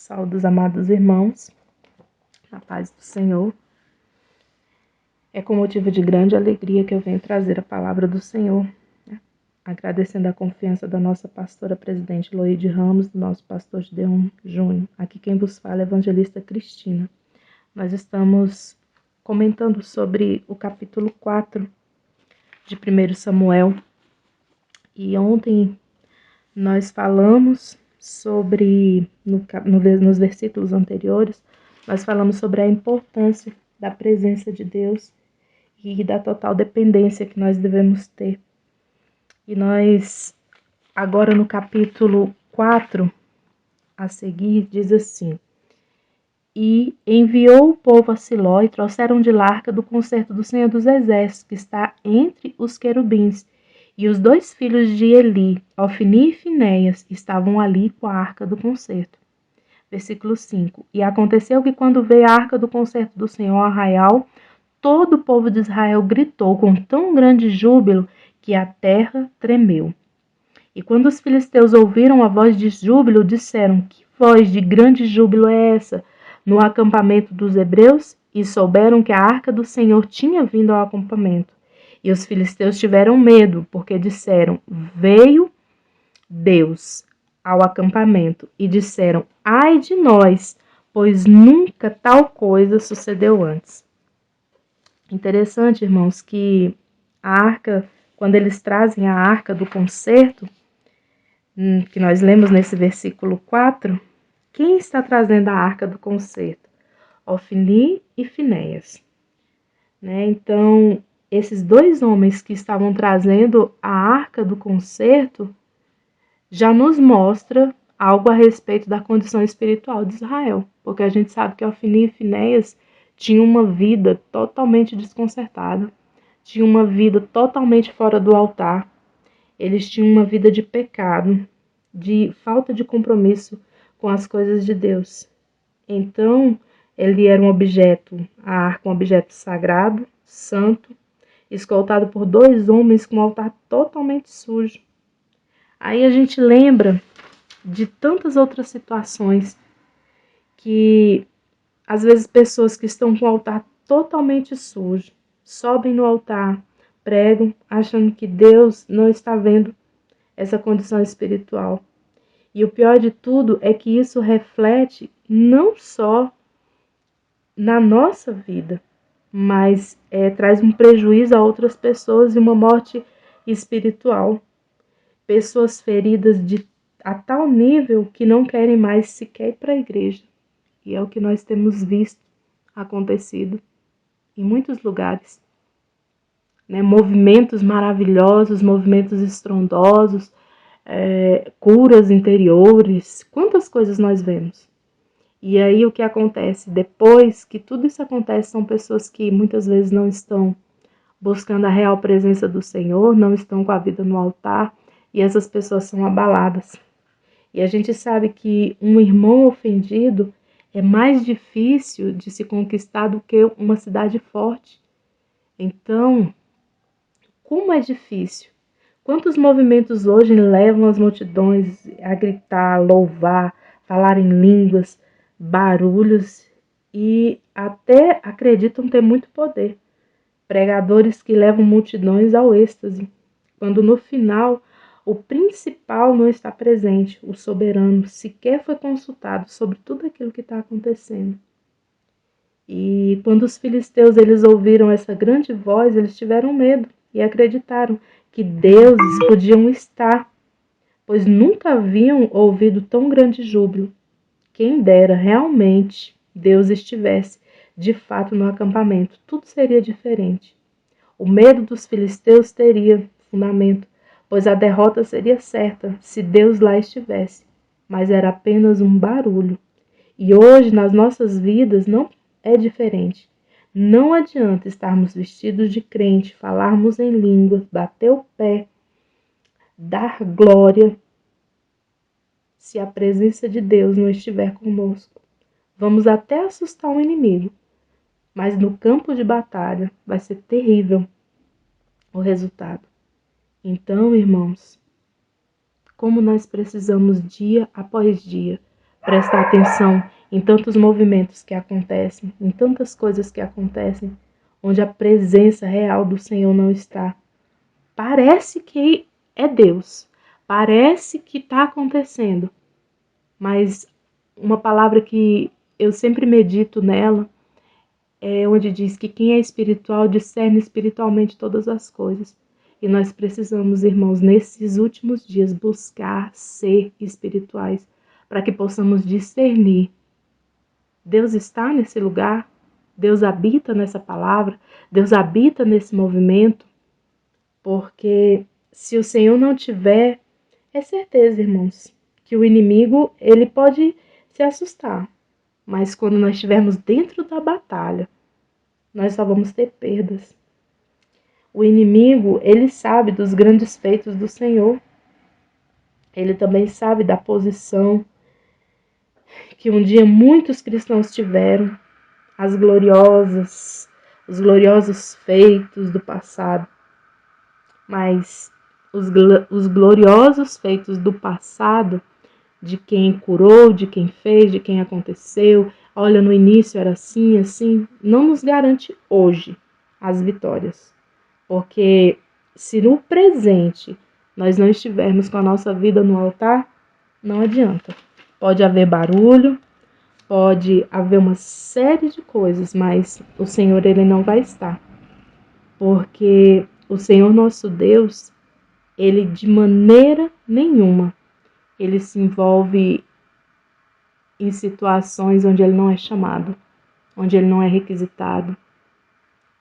Saúde os amados irmãos, na paz do Senhor. É com motivo de grande alegria que eu venho trazer a palavra do Senhor, agradecendo a confiança da nossa pastora presidente Loide Ramos, do nosso pastor Gideon Júnior. Aqui quem vos fala é a evangelista Cristina. Nós estamos comentando sobre o capítulo 4 de 1 Samuel. E ontem nós falamos sobre, nos versículos anteriores, nós falamos sobre a importância da presença de Deus e da total dependência que nós devemos ter. E nós, agora no capítulo 4, a seguir, diz assim: E enviou o povo a Siló e trouxeram de lá a arca do concerto do Senhor dos Exércitos, que está entre os querubins. E os dois filhos de Eli, Ofni e Finéias, estavam ali com a arca do concerto. Versículo 5. E aconteceu que quando veio a arca do concerto do Senhor ao arraial, todo o povo de Israel gritou com tão grande júbilo que a terra tremeu. E quando os filisteus ouviram a voz de júbilo, disseram: Que voz de grande júbilo é essa no acampamento dos hebreus? E souberam que a arca do Senhor tinha vindo ao acampamento. E os filisteus tiveram medo, porque disseram: Veio Deus ao acampamento. E disseram: Ai de nós, pois nunca tal coisa sucedeu antes. Interessante, irmãos, que a arca, quando eles trazem a arca do concerto, que nós lemos nesse versículo 4, quem está trazendo a arca do concerto? Ofni e Finéias. Então, esses dois homens que estavam trazendo a arca do concerto já nos mostra algo a respeito da condição espiritual de Israel, porque a gente sabe que Ofni e Finéias tinham uma vida totalmente desconcertada, tinham uma vida totalmente fora do altar, eles tinham uma vida de pecado, de falta de compromisso com as coisas de Deus. Então, ele era um objeto, a arca um objeto sagrado, santo, escoltado por dois homens com um altar totalmente sujo. Aí a gente lembra de tantas outras situações que, às vezes, pessoas que estão com o altar totalmente sujo, sobem no altar, pregam, achando que Deus não está vendo essa condição espiritual. E o pior de tudo é que isso reflete não só na nossa vida, mas traz um prejuízo a outras pessoas e uma morte espiritual. Pessoas feridas a tal nível que não querem mais sequer ir para a igreja. E é o que nós temos visto acontecido em muitos lugares. Movimentos maravilhosos, movimentos estrondosos, curas interiores, quantas coisas nós vemos. E aí o que acontece? Depois que tudo isso acontece, são pessoas que muitas vezes não estão buscando a real presença do Senhor, não estão com a vida no altar, e essas pessoas são abaladas. E a gente sabe que um irmão ofendido é mais difícil de se conquistar do que uma cidade forte. Então, como é difícil? Quantos movimentos hoje levam as multidões a gritar, louvar, falar em línguas, barulhos e até acreditam ter muito poder. Pregadores que levam multidões ao êxtase, quando no final o principal não está presente, o soberano sequer foi consultado sobre tudo aquilo que está acontecendo. E quando os filisteus eles ouviram essa grande voz, eles tiveram medo e acreditaram que deuses podiam estar, pois nunca haviam ouvido tão grande júbilo. Quem dera realmente Deus estivesse de fato no acampamento, tudo seria diferente. O medo dos filisteus teria fundamento, pois a derrota seria certa se Deus lá estivesse, mas era apenas um barulho. E hoje, nas nossas vidas, não é diferente. Não adianta estarmos vestidos de crente, falarmos em línguas, bater o pé, dar glória, se a presença de Deus não estiver conosco. Vamos até assustar o inimigo, mas no campo de batalha vai ser terrível o resultado. Então, irmãos, como nós precisamos dia após dia prestar atenção em tantos movimentos que acontecem, em tantas coisas que acontecem, onde a presença real do Senhor não está. Parece que é Deus, parece que está acontecendo, mas uma palavra que eu sempre medito nela é onde diz que quem é espiritual discerne espiritualmente todas as coisas. E nós precisamos, irmãos, nesses últimos dias, buscar ser espirituais, para que possamos discernir. Deus está nesse lugar, Deus habita nessa palavra, Deus habita nesse movimento, porque se o Senhor não tiver, é certeza, irmãos, que o inimigo, ele pode se assustar, mas quando nós estivermos dentro da batalha, nós só vamos ter perdas. O inimigo, ele sabe dos grandes feitos do Senhor. Ele também sabe da posição que um dia muitos cristãos tiveram, os gloriosos feitos do passado. Mas os gloriosos feitos do passado, de quem curou, de quem fez, de quem aconteceu, olha, no início era assim, assim, não nos garante hoje as vitórias. Porque se no presente nós não estivermos com a nossa vida no altar, não adianta. Pode haver barulho, pode haver uma série de coisas, mas o Senhor, ele não vai estar. Porque o Senhor nosso Deus, ele de maneira nenhuma, ele se envolve em situações onde ele não é chamado, onde ele não é requisitado.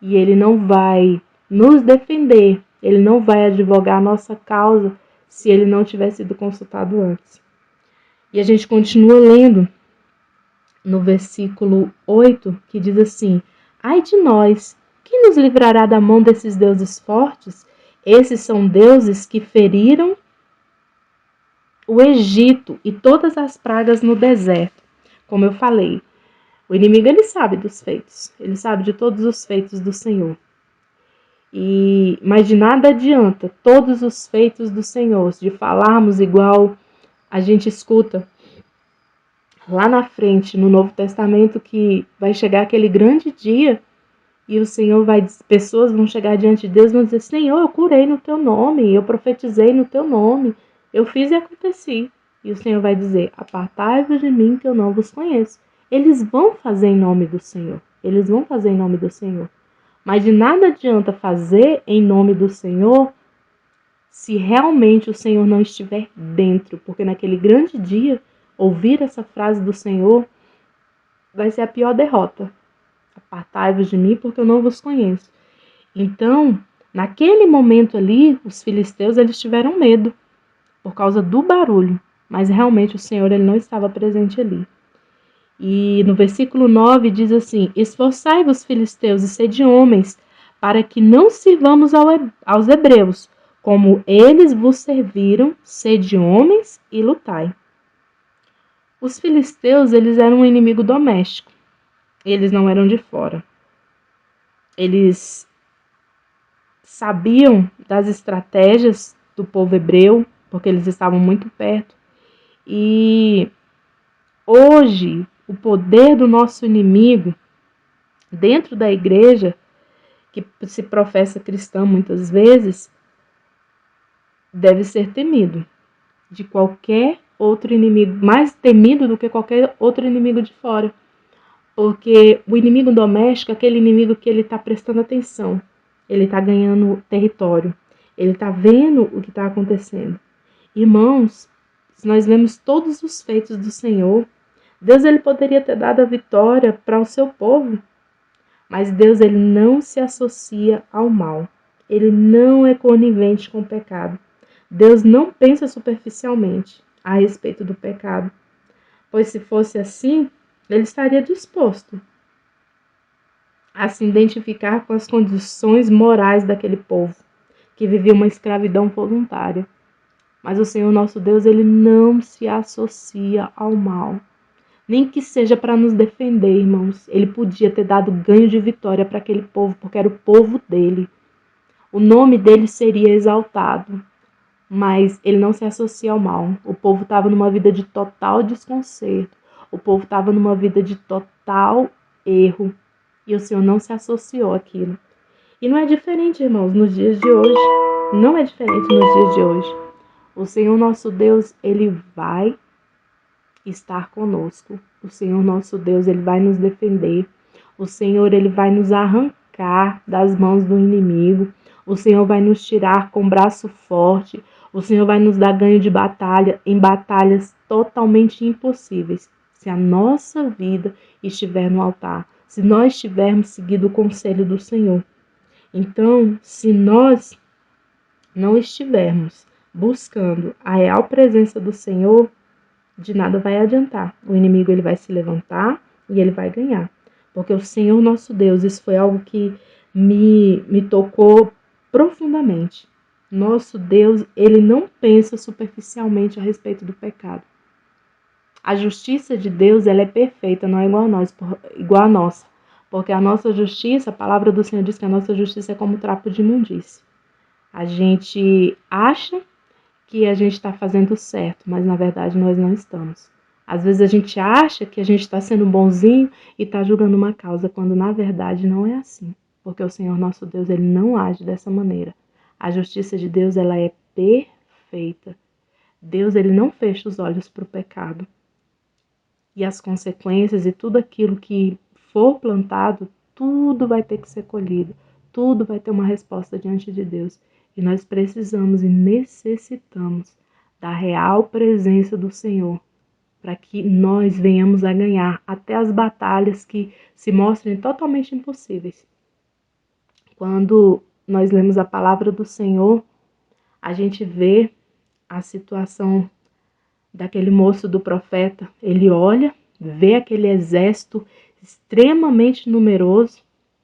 E ele não vai nos defender, ele não vai advogar a nossa causa se ele não tiver sido consultado antes. E a gente continua lendo no versículo 8, que diz assim: ai de nós, quem nos livrará da mão desses deuses fortes? Esses são deuses que feriram o Egito e todas as pragas no deserto. Como eu falei, o inimigo, ele sabe dos feitos, ele sabe de todos os feitos do Senhor. Mas de nada adianta todos os feitos do Senhor, de falarmos igual a gente escuta lá na frente, no Novo Testamento, que vai chegar aquele grande dia e o Senhor pessoas vão chegar diante de Deus e vão dizer: Senhor, eu curei no teu nome, eu profetizei no teu nome, eu fiz e aconteci. E o Senhor vai dizer: apartai-vos de mim, que eu não vos conheço. Eles vão fazer em nome do Senhor, eles vão fazer em nome do Senhor. Mas de nada adianta fazer em nome do Senhor se realmente o Senhor não estiver dentro, porque naquele grande dia, ouvir essa frase do Senhor vai ser a pior derrota. Apartai-vos de mim, porque eu não vos conheço. Então, naquele momento ali, os filisteus, eles tiveram medo por causa do barulho, mas realmente o Senhor, ele não estava presente ali. E no versículo 9 diz assim: esforçai-vos, filisteus, e sede homens, para que não sirvamos aos hebreus, como eles vos serviram, sede homens e lutai. Os filisteus, eles eram um inimigo doméstico, eles não eram de fora. Eles sabiam das estratégias do povo hebreu, porque eles estavam muito perto. E hoje, o poder do nosso inimigo dentro da igreja, que se professa cristã muitas vezes, deve ser temido de qualquer outro inimigo, mais temido do que qualquer outro inimigo de fora. Porque o inimigo doméstico é aquele inimigo que ele está prestando atenção, ele está ganhando território, ele está vendo o que está acontecendo. Irmãos, se nós vemos todos os feitos do Senhor, Deus, ele poderia ter dado a vitória para o seu povo, mas Deus, ele não se associa ao mal, ele não é conivente com o pecado. Deus não pensa superficialmente a respeito do pecado, pois se fosse assim, ele estaria disposto a se identificar com as condições morais daquele povo, que vivia uma escravidão voluntária. Mas o Senhor nosso Deus, ele não se associa ao mal. Nem que seja para nos defender, irmãos. Ele podia ter dado ganho de vitória para aquele povo, porque era o povo dele. O nome dele seria exaltado. mas ele não se associa ao mal. O povo estava numa vida de total desconcerto. O povo estava numa vida de total erro. E o Senhor não se associou àquilo. E não é diferente, irmãos, nos dias de hoje. Não é diferente nos dias de hoje. O Senhor nosso Deus, ele vai estar conosco. O Senhor nosso Deus, ele vai nos defender. O Senhor, ele vai nos arrancar das mãos do inimigo. O Senhor vai nos tirar com braço forte. O Senhor vai nos dar ganho de batalha em batalhas totalmente impossíveis. Se a nossa vida estiver no altar, se nós tivermos seguido o conselho do Senhor. Então, se nós não estivermos buscando a real presença do Senhor, de nada vai adiantar. O inimigo ele vai se levantar e ele vai ganhar. Porque o Senhor nosso Deus, isso foi algo que me tocou profundamente. Nosso Deus, ele não pensa superficialmente a respeito do pecado. A justiça de Deus, ela é perfeita, não é igual a nossa. Porque a nossa justiça, a palavra do Senhor diz que a nossa justiça é como trapo de imundície. A gente acha que a gente está fazendo certo, mas na verdade nós não estamos. Às vezes a gente acha que a gente está sendo bonzinho e está julgando uma causa, quando na verdade não é assim. Porque o Senhor nosso Deus, ele não age dessa maneira. A justiça de Deus, ela é perfeita. Deus, ele não fecha os olhos para o pecado. E as consequências e tudo aquilo que for plantado, tudo vai ter que ser colhido. Tudo vai ter uma resposta diante de Deus. E nós precisamos e necessitamos da real presença do Senhor para que nós venhamos a ganhar até as batalhas que se mostrem totalmente impossíveis. Quando nós lemos a palavra do Senhor, a gente vê a situação daquele moço do profeta. Ele olha, vê aquele exército extremamente numeroso,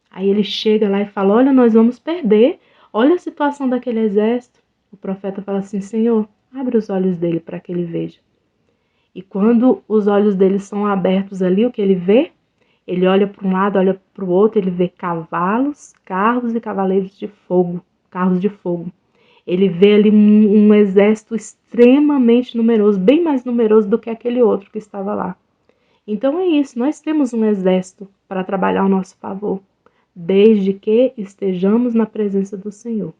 aí ele chega lá e fala: olha, nós vamos perder, olha a situação daquele exército. O profeta fala assim: Senhor, abre os olhos dele para que ele veja. E quando os olhos dele são abertos ali, o que ele vê? Ele olha para um lado, olha para o outro, ele vê cavalos, carros e cavaleiros de fogo, carros de fogo. Ele vê ali um exército extremamente numeroso, bem mais numeroso do que aquele outro que estava lá. Então é isso, nós temos um exército para trabalhar ao nosso favor, desde que estejamos na presença do Senhor.